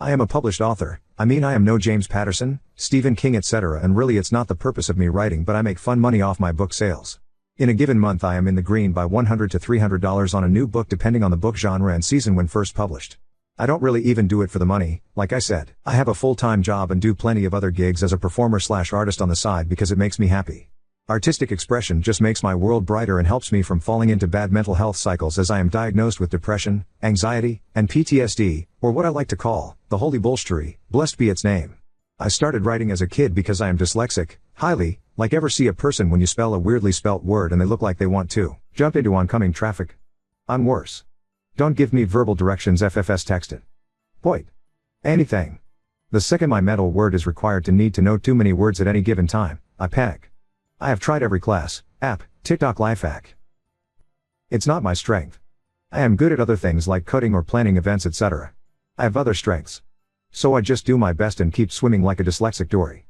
I am a published author. I mean, I am no James Patterson, Stephen King, etc., and really it's not the purpose of me writing, but I make fun money off my book sales. In a given month I am in the green by $100 to $300 on a new book depending on the book genre and season when first published. I don't really even do it for the money. Like I said, I have a full-time job and do plenty of other gigs as a performer/artist on the side because it makes me happy. Artistic expression just makes my world brighter and helps me from falling into bad mental health cycles, as I am diagnosed with depression, anxiety, and PTSD, or what I like to call, the holy bullshittery, blessed be its name. I started writing as a kid because I am dyslexic, highly, like ever see a person when you spell a weirdly spelt word and they look like they want to jump into oncoming traffic? I'm worse. Don't give me verbal directions, FFS, text it. Point. Anything. The second my mental word is required to need to know too many words at any given time, I panic. I have tried every class, app, TikTok life hack. It's not my strength. I am good at other things like coding or planning events, etc. I have other strengths. So I just do my best and keep swimming like a dyslexic dory.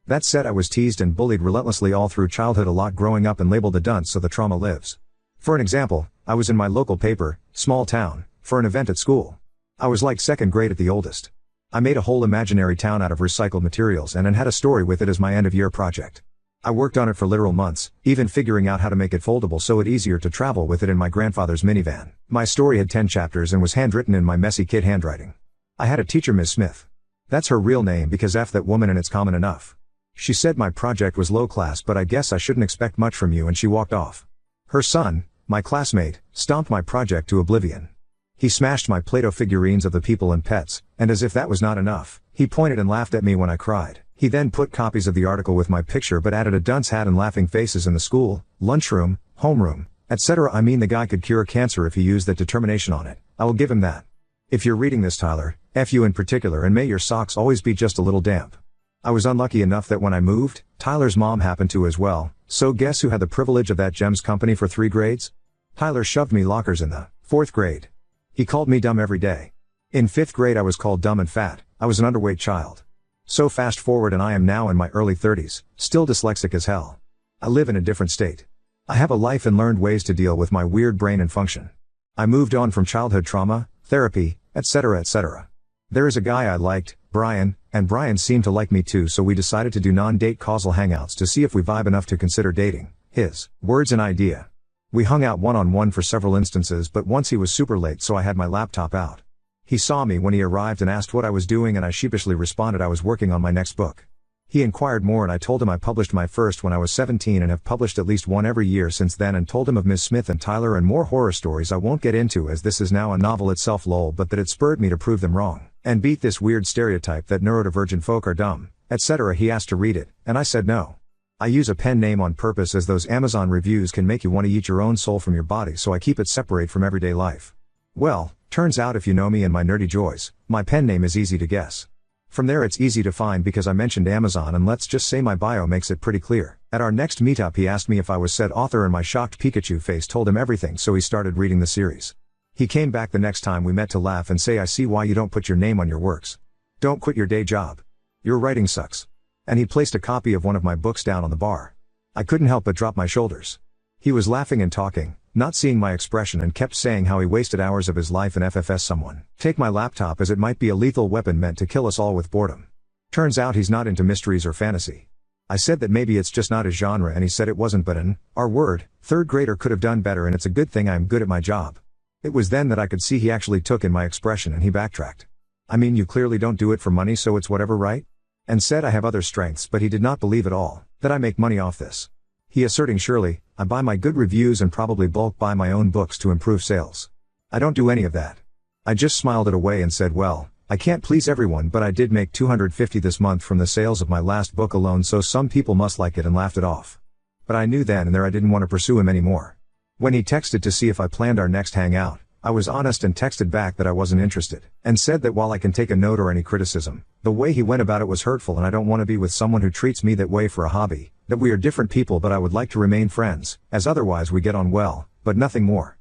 That said, I was teased and bullied relentlessly all through childhood, a lot growing up, and labeled a dunce, so the trauma lives. For an example, I was in my local paper, small town, for an event at school. I was like second grade at the oldest. I made a whole imaginary town out of recycled materials and had a story with it as my end-of-year project. I worked on it for literal months, even figuring out how to make it foldable so it's easier to travel with it in my grandfather's minivan. My story had 10 chapters and was handwritten in my messy kid handwriting. I had a teacher, Ms. Smith. That's her real name because F that woman and it's common enough. She said my project was low class, but I guess I shouldn't expect much from you, and she walked off. Her son, my classmate, stomped my project to oblivion. He smashed my Play-Doh figurines of the people and pets, and as if that was not enough, he pointed and laughed at me when I cried. He then put copies of the article with my picture but added a dunce hat and laughing faces in the school, lunchroom, homeroom, etc. I mean, the guy could cure cancer if he used that determination on it. I will give him that. If you're reading this, Tyler, F you in particular, and may your socks always be just a little damp. I was unlucky enough that when I moved, Tyler's mom happened to as well, so guess who had the privilege of that GEMS company for 3 grades? Tyler shoved me lockers in the 4th grade. He called me dumb every day. In 5th grade I was called dumb and fat. I was an underweight child. So fast forward and I am now in my early 30s, still dyslexic as hell. I live in a different state. I have a life and learned ways to deal with my weird brain and function. I moved on from childhood trauma, therapy, etc., etc. There is a guy I liked, Brian, and Brian seemed to like me too, so we decided to do non-date causal hangouts to see if we vibe enough to consider dating. His words and idea. We hung out one-on-one for several instances, but once he was super late, so I had my laptop out. He saw me when he arrived and asked what I was doing, and I sheepishly responded I was working on my next book. He inquired more and I told him I published my first when I was 17 and have published at least one every year since then, and told him of Ms. Smith and Tyler and more horror stories I won't get into as this is now a novel itself, lol, but that it spurred me to prove them wrong, and beat this weird stereotype that neurodivergent folk are dumb, etc. He asked to read it, and I said no. I use a pen name on purpose as those Amazon reviews can make you want to eat your own soul from your body, so I keep it separate from everyday life. Well, turns out if you know me and my nerdy joys, my pen name is easy to guess. From there it's easy to find because I mentioned Amazon, and let's just say my bio makes it pretty clear. At our next meetup he asked me if I was said author, and my shocked Pikachu face told him everything, so he started reading the series. He came back the next time we met to laugh and say, I see why you don't put your name on your works. Don't quit your day job. Your writing sucks. And he placed a copy of one of my books down on the bar. I couldn't help but drop my shoulders. He was laughing and talking, not seeing my expression, and kept saying how he wasted hours of his life in FFS someone take my laptop as it might be a lethal weapon meant to kill us all with boredom. Turns out he's not into mysteries or fantasy. I said that maybe it's just not his genre, and he said it wasn't, but an R-word, 3rd grader could have done better, and it's a good thing I'm good at my job. It was then that I could see he actually took in my expression, and he backtracked. I mean, you clearly don't do it for money, so it's whatever, right? And said I have other strengths, but he did not believe at all that I make money off this. He asserting, surely, I buy my good reviews and probably bulk buy my own books to improve sales. I don't do any of that. I just smiled it away and said, well, I can't please everyone, but I did make $250 this month from the sales of my last book alone, so some people must like it, and laughed it off. But I knew then and there I didn't want to pursue him anymore. When he texted to see if I planned our next hangout, I was honest and texted back that I wasn't interested, and said that while I can take a note or any criticism, the way he went about it was hurtful, and I don't want to be with someone who treats me that way for a hobby, that we are different people, but I would like to remain friends, as otherwise we get on well, but nothing more.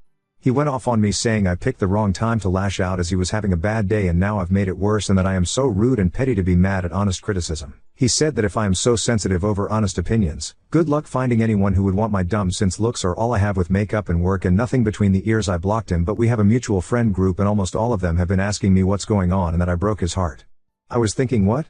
He went off on me saying I picked the wrong time to lash out as he was having a bad day and now I've made it worse and that I am so rude and petty to be mad at honest criticism. He said that if I am so sensitive over honest opinions, good luck finding anyone who would want my dumb since looks are all I have with makeup and work and nothing between the ears. I blocked him, but we have a mutual friend group and almost all of them have been asking me what's going on and that I broke his heart. I was thinking, what?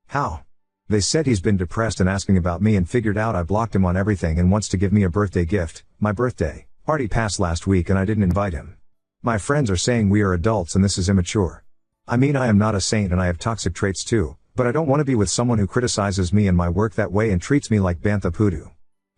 How? They said he's been depressed and asking about me and figured out I blocked him on everything and wants to give me a birthday gift. My birthday party passed last week and I didn't invite him. My friends are saying we are adults and this is immature. I mean, I am not a saint and I have toxic traits too, but I don't want to be with someone who criticizes me and my work that way and treats me like Bantha Poodoo.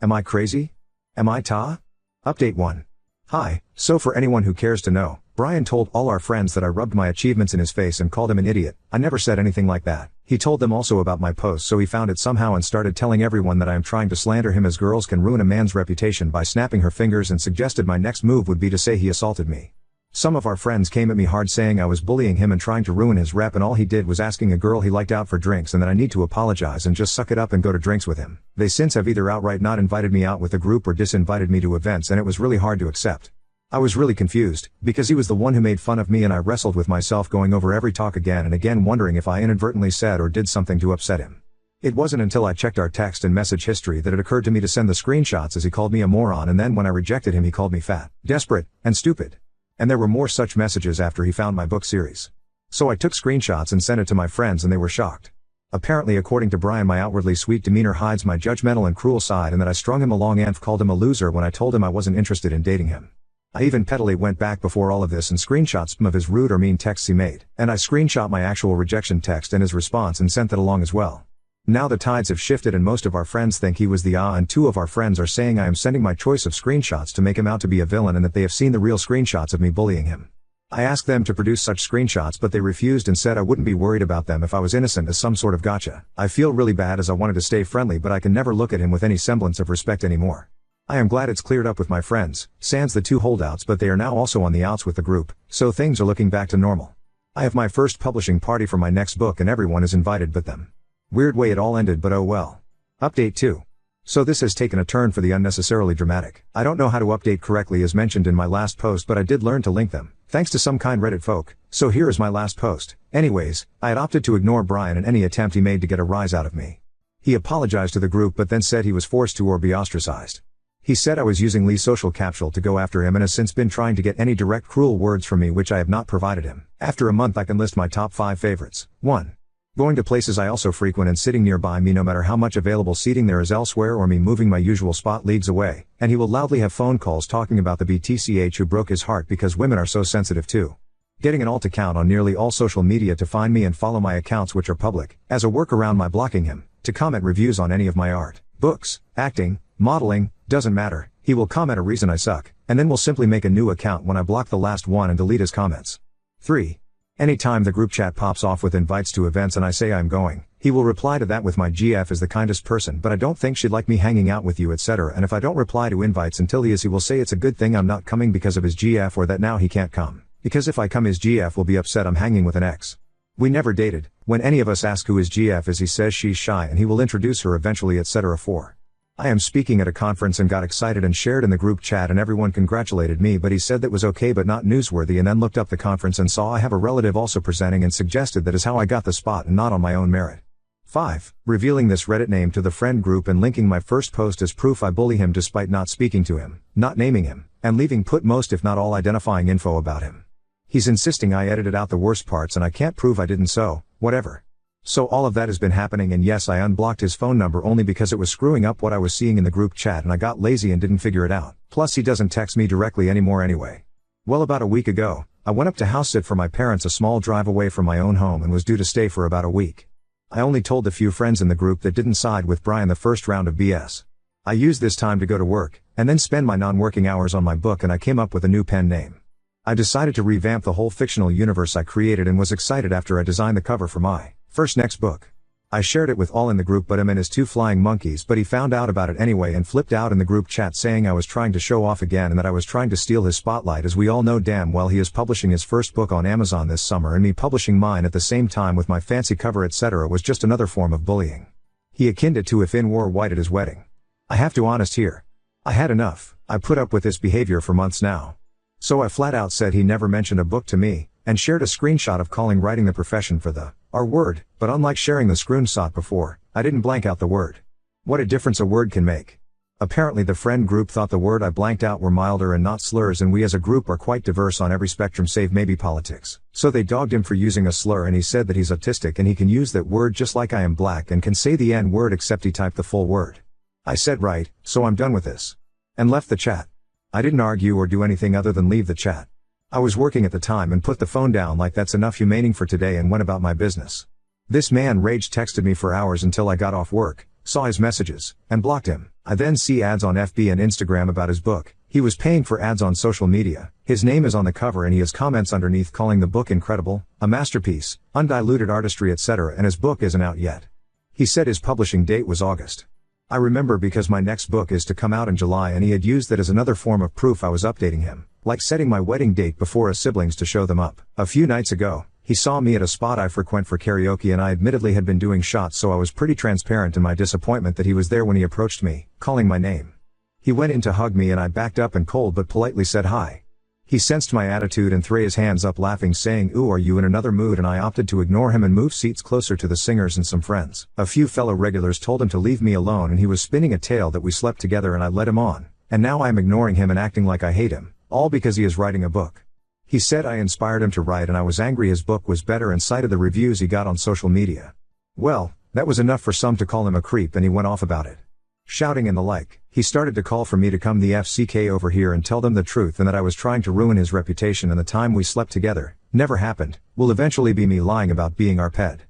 Am I crazy? Am I ta? Update 1. Hi, so for anyone who cares to know, Brian told all our friends that I rubbed my achievements in his face and called him an idiot. I never said anything like that. He told them also about my post, so he found it somehow and started telling everyone that I am trying to slander him as girls can ruin a man's reputation by snapping her fingers and suggested my next move would be to say he assaulted me. Some of our friends came at me hard saying I was bullying him and trying to ruin his rep and all he did was asking a girl he liked out for drinks and that I need to apologize and just suck it up and go to drinks with him. They since have either outright not invited me out with the group or disinvited me to events and it was really hard to accept. I was really confused, because he was the one who made fun of me and I wrestled with myself going over every talk again and again wondering if I inadvertently said or did something to upset him. It wasn't until I checked our text and message history that it occurred to me to send the screenshots as he called me a moron and then when I rejected him he called me fat, desperate, and stupid. And there were more such messages after he found my book series. So I took screenshots and sent it to my friends and they were shocked. Apparently according to Brian my outwardly sweet demeanor hides my judgmental and cruel side and that I strung him along and called him a loser when I told him I wasn't interested in dating him. I even pettily went back before all of this and screenshot some of his rude or mean texts he made. And I screenshot my actual rejection text and his response and sent that along as well. Now the tides have shifted and most of our friends think he was the and 2 of our friends are saying I am sending my choice of screenshots to make him out to be a villain and that they have seen the real screenshots of me bullying him. I asked them to produce such screenshots but they refused and said I wouldn't be worried about them if I was innocent as some sort of gotcha. I feel really bad as I wanted to stay friendly but I can never look at him with any semblance of respect anymore. I am glad it's cleared up with my friends, sans the 2 holdouts but they are now also on the outs with the group, so things are looking back to normal. I have my first publishing party for my next book and everyone is invited but them. Weird way it all ended but oh well. Update 2. So this has taken a turn for the unnecessarily dramatic. I don't know how to update correctly as mentioned in my last post but I did learn to link them, thanks to some kind Reddit folk, so here is my last post. Anyways, I had opted to ignore Brian and any attempt he made to get a rise out of me. He apologized to the group but then said he was forced to or be ostracized. He said I was using Lee's social capsule to go after him and has since been trying to get any direct cruel words from me which I have not provided him. After a month I can list my top 5 favorites. 1. Going to places I also frequent and sitting nearby me no matter how much available seating there is elsewhere or me moving my usual spot leagues away, and he will loudly have phone calls talking about the BTCH who broke his heart because women are so sensitive too. Getting an alt account on nearly all social media to find me and follow my accounts which are public, as a workaround my blocking him, to comment reviews on any of my art, books, acting, modeling, doesn't matter, he will comment a reason I suck, and then will simply make a new account when I block the last one and delete his comments. 3. Anytime the group chat pops off with invites to events and I say I'm going, he will reply to that with my GF is the kindest person but I don't think she'd like me hanging out with you etc. And if I don't reply to invites until he will say it's a good thing I'm not coming because of his GF or that now he can't come. Because if I come his GF will be upset I'm hanging with an ex. We never dated. When any of us ask who his GF is he says she's shy and he will introduce her eventually etc. 4. I am speaking at a conference and got excited and shared in the group chat and everyone congratulated me but he said that was okay but not newsworthy and then looked up the conference and saw I have a relative also presenting and suggested that is how I got the spot and not on my own merit. 5. Revealing this Reddit name to the friend group and linking my first post as proof I bully him despite not speaking to him, not naming him, and leaving put most if not all identifying info about him. He's insisting I edited out the worst parts and I can't prove I didn't so, whatever. So all of that has been happening and yes I unblocked his phone number only because it was screwing up what I was seeing in the group chat and I got lazy and didn't figure it out. Plus he doesn't text me directly anymore anyway. Well about a week ago, I went up to house sit for my parents a small drive away from my own home and was due to stay for about a week. I only told the few friends in the group that didn't side with Brian the first round of BS. I used this time to go to work, and then spend my non-working hours on my book and I came up with a new pen name. I decided to revamp the whole fictional universe I created and was excited after I designed the cover for my first next book. I shared it with all in the group but him and his 2 flying monkeys but he found out about it anyway and flipped out in the group chat saying I was trying to show off again and that I was trying to steal his spotlight as we all know damn well he is publishing his first book on Amazon this summer and me publishing mine at the same time with my fancy cover etc. was just another form of bullying. He akined it to if in wore white at his wedding. I have to honest here. I had enough. I put up with this behavior for months now. So I flat out said he never mentioned a book to me, and shared a screenshot of calling writing the profession for the R word, but unlike sharing the screenshot before, I didn't blank out the word. What a difference a word can make. Apparently the friend group thought the word I blanked out were milder and not slurs, and we as a group are quite diverse on every spectrum save maybe politics. So they dogged him for using a slur, and he said that he's autistic and he can use that word just like I am black and can say the N word except he typed the full word. I said right, so I'm done with this. And left the chat. I didn't argue or do anything other than leave the chat. I was working at the time and put the phone down like that's enough humaining for today and went about my business. This man rage texted me for hours until I got off work, saw his messages, and blocked him. I then see ads on FB and Instagram about his book. He was paying for ads on social media. His name is on the cover and he has comments underneath calling the book incredible, a masterpiece, undiluted artistry, etc., and his book isn't out yet. He said his publishing date was August. I remember because my next book is to come out in July, and he had used that as another form of proof I was updating him, like setting my wedding date before his siblings to show them up. A few nights ago, he saw me at a spot I frequent for karaoke, and I admittedly had been doing shots, so I was pretty transparent in my disappointment that he was there when he approached me, calling my name. He went in to hug me and I backed up and cold but politely said hi. He sensed my attitude and threw his hands up laughing, saying, "Ooh, are you in another mood?" and I opted to ignore him and move seats closer to the singers and some friends. A few fellow regulars told him to leave me alone, and he was spinning a tale that we slept together, and I led him on. And now I am ignoring him and acting like I hate him, all because he is writing a book. He said I inspired him to write, and I was angry his book was better and cited the reviews he got on social media. Well, that was enough for some to call him a creep, and he went off about it, shouting and the like. He started to call for me to come the FCK over here and tell them the truth, and that I was trying to ruin his reputation, and the time we slept together never happened, will eventually be me lying about being our pet.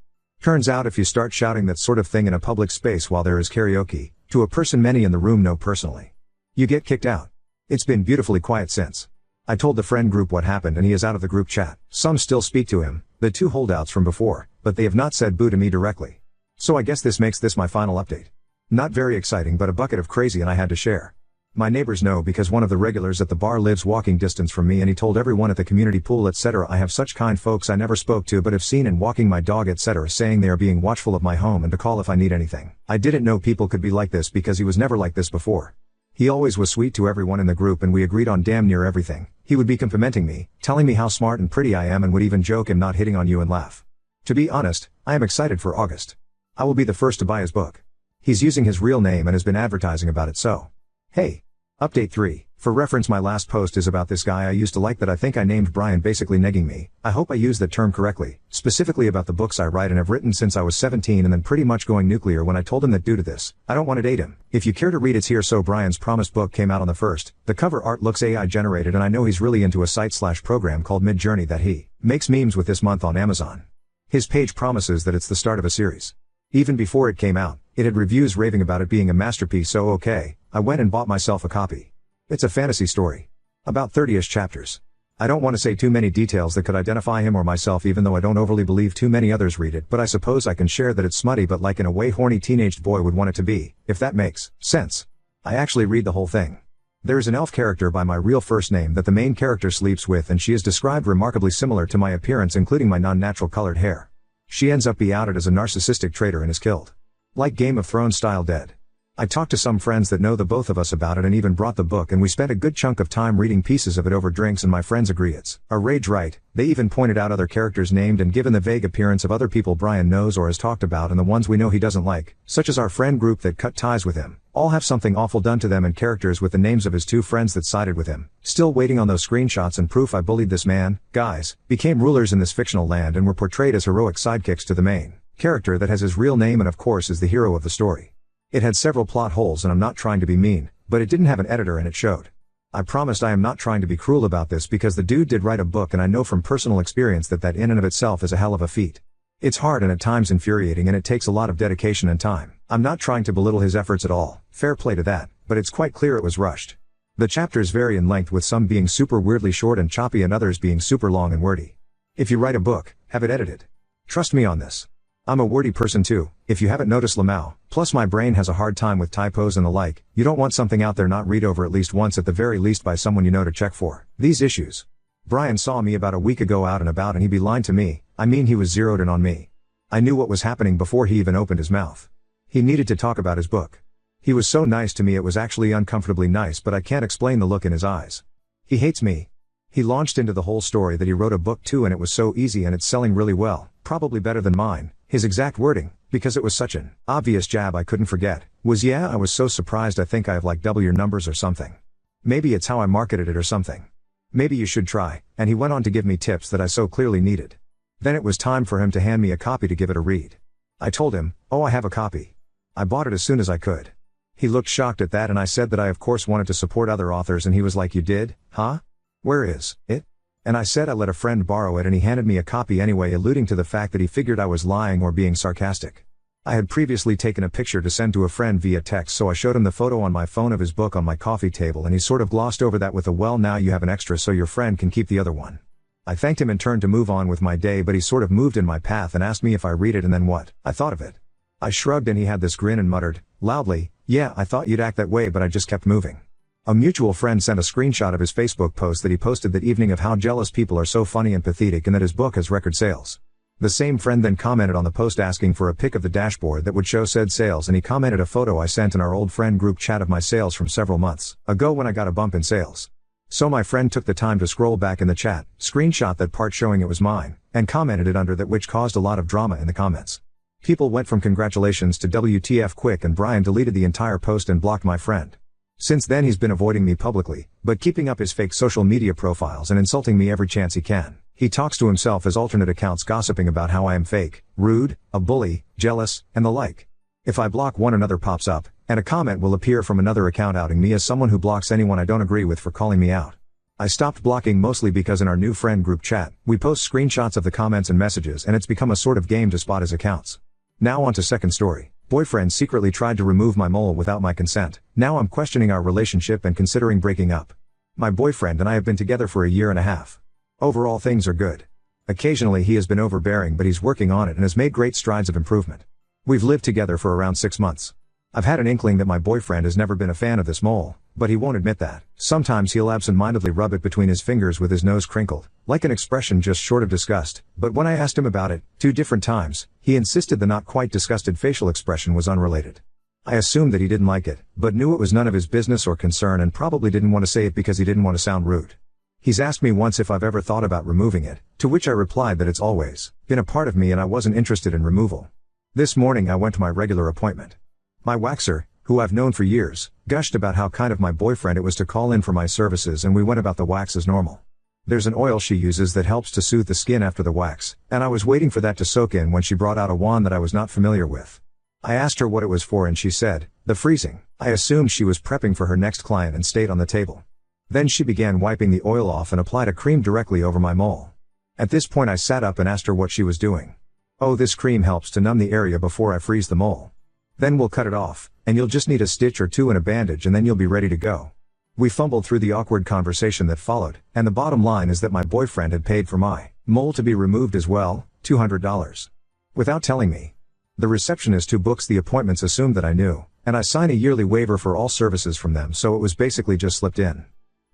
Turns out if you start shouting that sort of thing in a public space while there is karaoke, to a person many in the room know personally, you get kicked out. It's been beautifully quiet since. I told the friend group what happened and he is out of the group chat. Some still speak to him, the two holdouts from before, but they have not said boo to me directly. So I guess this makes this my final update. Not very exciting, but a bucket of crazy, and I had to share. My neighbors know because one of the regulars at the bar lives walking distance from me, and he told everyone at the community pool, etc. I have such kind folks I never spoke to but have seen in walking my dog, etc., saying they are being watchful of my home and to call if I need anything. I didn't know people could be like this because he was never like this before. He always was sweet to everyone in the group and we agreed on damn near everything. He would be complimenting me, telling me how smart and pretty I am, and would even joke, "I'm not hitting on you," and laugh. To be honest, I am excited for August. I will be the first to buy his book. He's using his real name and has been advertising about it, so. Hey. Update 3. For reference, my last post is about this guy I used to like that I think I named Brian, basically negging me. I hope I used that term correctly, specifically about the books I write and have written since I was 17, and then pretty much going nuclear when I told him that due to this, I don't want to date him. If you care to read, it's here. So Brian's promised book came out on the 1st. The cover art looks AI generated, and I know he's really into a site/program called Midjourney that he makes memes with this month on Amazon. His page promises that it's the start of a series. Even before it came out, it had reviews raving about it being a masterpiece, so okay, I went and bought myself a copy. It's a fantasy story. About 30-ish chapters. I don't want to say too many details that could identify him or myself, even though I don't overly believe too many others read it, but I suppose I can share that it's smutty, but like in a way horny teenaged boy would want it to be, if that makes sense. I actually read the whole thing. There is an elf character by my real first name that the main character sleeps with, and she is described remarkably similar to my appearance, including my non-natural colored hair. She ends up being outed as a narcissistic traitor and is killed. Like Game of Thrones style dead. I talked to some friends that know the both of us about it and even brought the book, and we spent a good chunk of time reading pieces of it over drinks, and my friends agree it's a rage write. They even pointed out other characters named and given the vague appearance of other people Brian knows or has talked about, and the ones we know he doesn't like, such as our friend group that cut ties with him, all have something awful done to them, and characters with the names of his two friends that sided with him. Still waiting on those screenshots and proof I bullied this man, guys, became rulers in this fictional land and were portrayed as heroic sidekicks to the main character that has his real name and of course is the hero of the story. It had several plot holes, and I'm not trying to be mean, but it didn't have an editor and it showed. I promised I am not trying to be cruel about this because the dude did write a book, and I know from personal experience that in and of itself is a hell of a feat. It's hard and at times infuriating, and it takes a lot of dedication and time. I'm not trying to belittle his efforts at all, fair play to that, but it's quite clear it was rushed. The chapters vary in length, with some being super weirdly short and choppy and others being super long and wordy. If you write a book, have it edited. Trust me on this. I'm a wordy person too, if you haven't noticed Lamau, plus my brain has a hard time with typos and the like. You don't want something out there not read over at least once, at the very least by someone you know, to check for these issues. Brian saw me about a week ago out and about, and he be lying to me. I mean, he was zeroed in on me. I knew what was happening before he even opened his mouth. He needed to talk about his book. He was so nice to me, it was actually uncomfortably nice, but I can't explain the look in his eyes. He hates me. He launched into the whole story that he wrote a book too and it was so easy and it's selling really well, probably better than mine. His exact wording, because it was such an obvious jab I couldn't forget, was yeah, I was so surprised I think I have like double your numbers or something. Maybe it's how I marketed it or something. Maybe you should try, and he went on to give me tips that I so clearly needed. Then it was time for him to hand me a copy to give it a read. I told him, oh, I have a copy. I bought it as soon as I could. He looked shocked at that and I said that I of course wanted to support other authors and he was like, you did, huh? Where is it? And I said I let a friend borrow it and he handed me a copy anyway, alluding to the fact that he figured I was lying or being sarcastic. I had previously taken a picture to send to a friend via text, so I showed him the photo on my phone of his book on my coffee table and he sort of glossed over that with a well, now you have an extra so your friend can keep the other one. I thanked him and turned to move on with my day, but he sort of moved in my path and asked me if I read it and then what I thought of it. I shrugged and he had this grin and muttered, loudly, yeah, I thought you'd act that way but I just kept moving. A mutual friend sent a screenshot of his Facebook post that he posted that evening of how jealous people are so funny and pathetic and that his book has record sales. The same friend then commented on the post asking for a pic of the dashboard that would show said sales, and he commented a photo I sent in our old friend group chat of my sales from several months ago when I got a bump in sales. So my friend took the time to scroll back in the chat, screenshot that part showing it was mine, and commented it under that, which caused a lot of drama in the comments. People went from congratulations to WTF quick, and Brian deleted the entire post and blocked my friend. Since then he's been avoiding me publicly, but keeping up his fake social media profiles and insulting me every chance he can. He talks to himself as alternate accounts gossiping about how I am fake, rude, a bully, jealous, and the like. If I block one, another pops up, and a comment will appear from another account outing me as someone who blocks anyone I don't agree with for calling me out. I stopped blocking mostly because in our new friend group chat, we post screenshots of the comments and messages and it's become a sort of game to spot his accounts. Now on to second story. Boyfriend secretly tried to remove my mole without my consent. Now I'm questioning our relationship and considering breaking up. My boyfriend and I have been together for a year and a half. Overall things are good. Occasionally he has been overbearing, but he's working on it and has made great strides of improvement. We've lived together for around 6 months. I've had an inkling that my boyfriend has never been a fan of this mole, but he won't admit that. Sometimes he'll absentmindedly rub it between his fingers with his nose crinkled, like an expression just short of disgust, but when I asked him about it, 2 different times, he insisted the not quite disgusted facial expression was unrelated. I assumed that he didn't like it, but knew it was none of his business or concern and probably didn't want to say it because he didn't want to sound rude. He's asked me once if I've ever thought about removing it, to which I replied that it's always been a part of me and I wasn't interested in removal. This morning I went to my regular appointment. My waxer, who I've known for years, gushed about how kind of my boyfriend it was to call in for my services, and we went about the wax as normal. There's an oil she uses that helps to soothe the skin after the wax, and I was waiting for that to soak in when she brought out a wand that I was not familiar with. I asked her what it was for and she said, the freezing. I assumed she was prepping for her next client and stayed on the table. Then she began wiping the oil off and applied a cream directly over my mole. At this point I sat up and asked her what she was doing. Oh, this cream helps to numb the area before I freeze the mole. Then we'll cut it off, and you'll just need a stitch or 2 and a bandage and then you'll be ready to go. We fumbled through the awkward conversation that followed, and the bottom line is that my boyfriend had paid for my mole to be removed as well, $200. Without telling me. The receptionist who books the appointments assumed that I knew, and I sign a yearly waiver for all services from them, so it was basically just slipped in.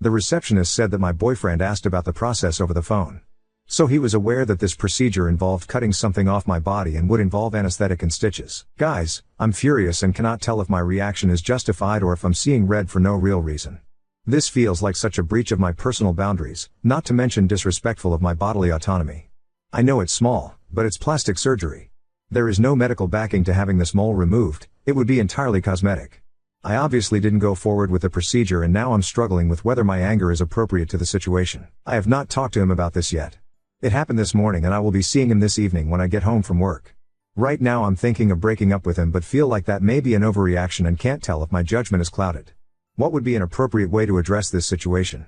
The receptionist said that my boyfriend asked about the process over the phone. So he was aware that this procedure involved cutting something off my body and would involve anesthetic and stitches. Guys, I'm furious and cannot tell if my reaction is justified or if I'm seeing red for no real reason. This feels like such a breach of my personal boundaries, not to mention disrespectful of my bodily autonomy. I know it's small, but it's plastic surgery. There is no medical backing to having this mole removed, it would be entirely cosmetic. I obviously didn't go forward with the procedure and now I'm struggling with whether my anger is appropriate to the situation. I have not talked to him about this yet. It happened this morning and I will be seeing him this evening when I get home from work. Right now I'm thinking of breaking up with him but feel like that may be an overreaction and can't tell if my judgment is clouded. What would be an appropriate way to address this situation?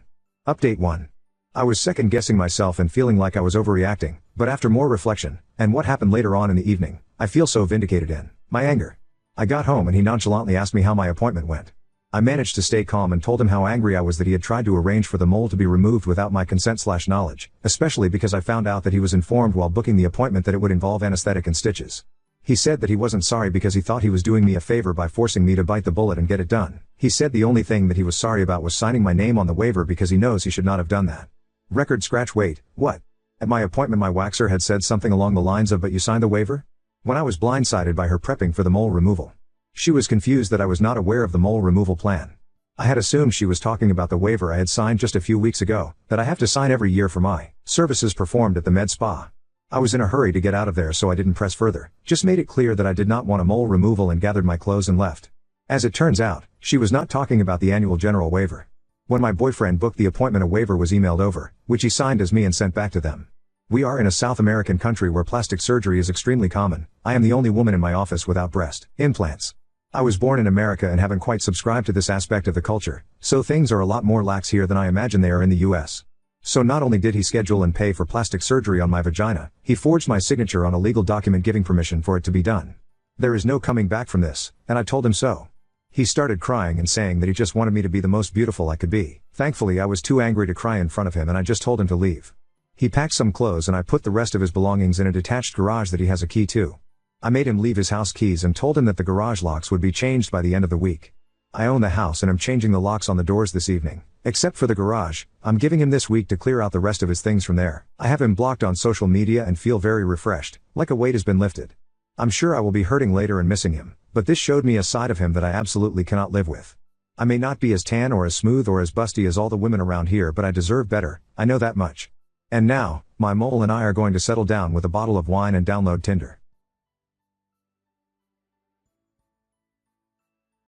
Update 1. I was second guessing myself and feeling like I was overreacting, but after more reflection, and what happened later on in the evening, I feel so vindicated in my anger. I got home and he nonchalantly asked me how my appointment went. I managed to stay calm and told him how angry I was that he had tried to arrange for the mole to be removed without my consent/knowledge, especially because I found out that he was informed while booking the appointment that it would involve anesthetic and stitches. He said that he wasn't sorry because he thought he was doing me a favor by forcing me to bite the bullet and get it done. He said the only thing that he was sorry about was signing my name on the waiver because he knows he should not have done that. Record scratch. Wait, what? At my appointment my waxer had said something along the lines of, but you signed the waiver? When I was blindsided by her prepping for the mole removal. She was confused that I was not aware of the mole removal plan. I had assumed she was talking about the waiver I had signed just a few weeks ago, that I have to sign every year for my services performed at the med spa. I was in a hurry to get out of there, so I didn't press further, just made it clear that I did not want a mole removal and gathered my clothes and left. As it turns out, she was not talking about the annual general waiver. When my boyfriend booked the appointment, a waiver was emailed over, which he signed as me and sent back to them. We are in a South American country where plastic surgery is extremely common. I am the only woman in my office without breast implants. I was born in America and haven't quite subscribed to this aspect of the culture, so things are a lot more lax here than I imagine they are in the US. So not only did he schedule and pay for plastic surgery on my vagina, he forged my signature on a legal document giving permission for it to be done. There is no coming back from this, and I told him so. He started crying and saying that he just wanted me to be the most beautiful I could be. Thankfully I was too angry to cry in front of him and I just told him to leave. He packed some clothes and I put the rest of his belongings in a detached garage that he has a key to. I made him leave his house keys and told him that the garage locks would be changed by the end of the week. I own the house and am changing the locks on the doors this evening. Except for the garage, I'm giving him this week to clear out the rest of his things from there. I have him blocked on social media and feel very refreshed, like a weight has been lifted. I'm sure I will be hurting later and missing him, but this showed me a side of him that I absolutely cannot live with. I may not be as tan or as smooth or as busty as all the women around here, but I deserve better, I know that much. And now, my mole and I are going to settle down with a bottle of wine and download Tinder.